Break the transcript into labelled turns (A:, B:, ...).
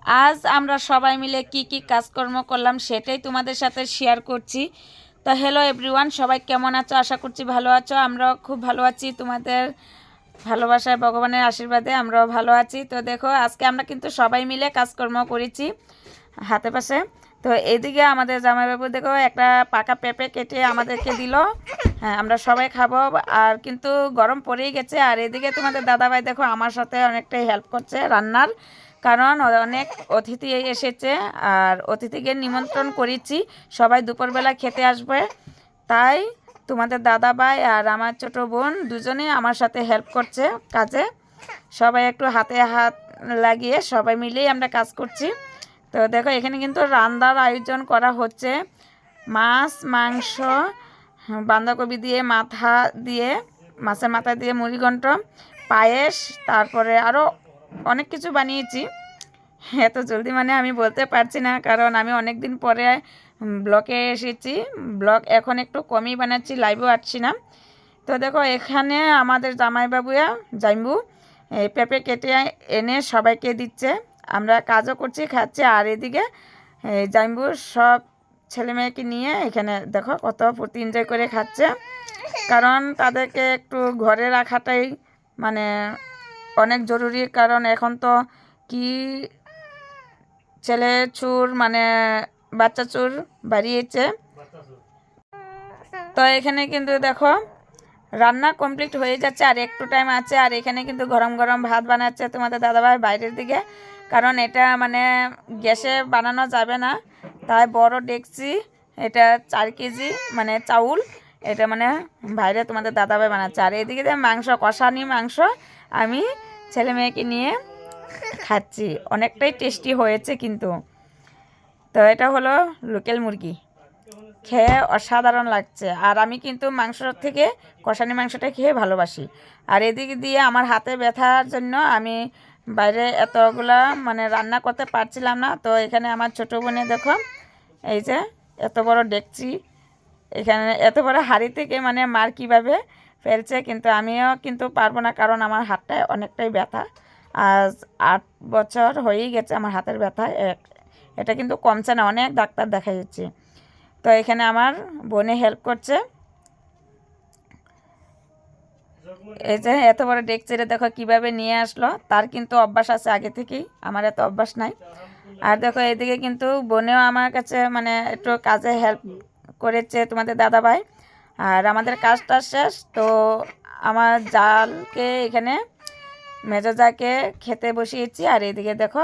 A: আজ আমরা সবাই মিলে কি কি কাজকর্ম করলাম সেটাই তোমাদের সাথে শেয়ার করছি। তো হ্যালো এভরিওয়ান, সবাই কেমন আছো? আশা করছি ভালো আছো। আমরাও খুব ভালো আছি, তোমাদের ভালোবাসায় ভগবানের আশীর্বাদে আমরাও ভালো আছি। তো দেখো, আজকে আমরা কিন্তু সবাই মিলে কাজকর্ম করেছি হাতে পাশে। তো এইদিকে আমাদের জামাইবাবু দেখো একটা পাকা পেঁপে কেটে আমাদেরকে দিল। হ্যাঁ, আমরা সবাই খাবো। আর কিন্তু গরম পড়েই গেছে। আর এদিকে তোমাদের দাদাভাই দেখো আমার সাথে অনেকটাই হেল্প করছে রান্নার, কারণ অনেক অতিথি এসেছে আর অতিথিকে নিমন্ত্রণ করেছি, সবাই দুপুরবেলা খেতে আসবে। তাই তোমাদের দাদাভাই আর আমার ছোট বোন দুজনে আমার সাথে হেল্প করছে কাজে। সবাই একটু হাতে হাত লাগিয়ে সবাই মিলেই আমরা কাজ করছি। তো দেখো, এখানে কিন্তু রান্নার আয়োজন করা হচ্ছে। মাছ, মাংস, বাঁধাকপি দিয়ে মাথা দিয়ে, মাছের মাথা দিয়ে মুড়িঘণ্ট, পায়েস, তারপরে আরও অনেক কিছু বানিয়েছি। এত জলদি মানে আমি বলতে পারছি না, কারণ আমি অনেক দিন পরে ব্লগে এসেছি। ব্লগ এখন একটু কমই বানাচ্ছি, লাইভও আসছি না। তো দেখো, এখানে আমাদের জাইম্বু এই পেঁপে কেটে এনে সবাইকে দিচ্ছে। আমরা কাজও করছি, খাচ্ছি। আর এদিকে জাইম্বু সব ছেলে মেয়েকে নিয়ে এখানে দেখো কত ফুর্তি এনজয় করে খাচ্ছে, কারণ তাদেরকে একটু ঘরে রাখাটাই মানে অনেক জরুরি। কারণ এখন তো কি ছেলে চুর মানে বাচ্চা চুর বাড়িয়েছে। তো এখানে কিন্তু দেখো রান্না কমপ্লিট হয়ে যাচ্ছে, আর একটু টাইম আছে। আর এখানে কিন্তু গরম গরম ভাত বানাচ্ছে তোমাদের দাদাভাই বাইরের দিকে, কারণ এটা মানে গ্যাসে বানানো যাবে না। তাই বড় ডেকচি, এটা 4 কেজি মানে চাউল, এটা মানে বাইরে তোমাদের দাদাভাই বানাচ্ছে। আর এদিকে যে মাংস, কষানি মাংস, আমি ছেলে মেয়েকে নিয়ে খাচ্ছি। অনেকটাই টেস্টি হয়েছে কিন্তু। তো এটা হলো লোকাল মুরগি, খেয়ে অসাধারণ লাগছে। আর আমি কিন্তু মাংসর থেকে কষানি মাংসটা খেয়ে ভালোবাসি। আর এদিকে দিয়ে আমার হাতে ব্যথার জন্য আমি বাইরে এতগুলা মানে রান্না করতে পারছিলাম না। তো এখানে আমার ছোটো বোনে দেখো এই যে এত বড় ডেকচি, এখানে এত বড় হাঁড়ি থেকে মানে মার কীভাবে ফেলছে, কিন্তু আমিও কিন্তু পারবো না, কারণ আমার হাতটায় অনেকটাই ব্যথা। আজ 8 বছর হয়েই গেছে আমার হাতের ব্যথা। এটা কিন্তু কমছে না, অনেক ডাক্তার দেখা যাচ্ছে। তো এখানে আমার বোনে হেল্প করছে। এই যে এত বড় ডেকচিরে দেখো কিভাবে নিয়ে আসলো, তার কিন্তু অভ্যাস আছে আগে থেকেই, আমার এত অভ্যাস নাই। আর দেখো এদিকে কিন্তু বোনেও আমার কাছে মানে একটু কাজে হেল্প করেছে তোমাদের দাদাভাই। আর আমাদের কাজটা শেষ। তো আমার জালকে এখানে মেজো জাকে খেতে বসিয়েছি। আর এদিকে দেখো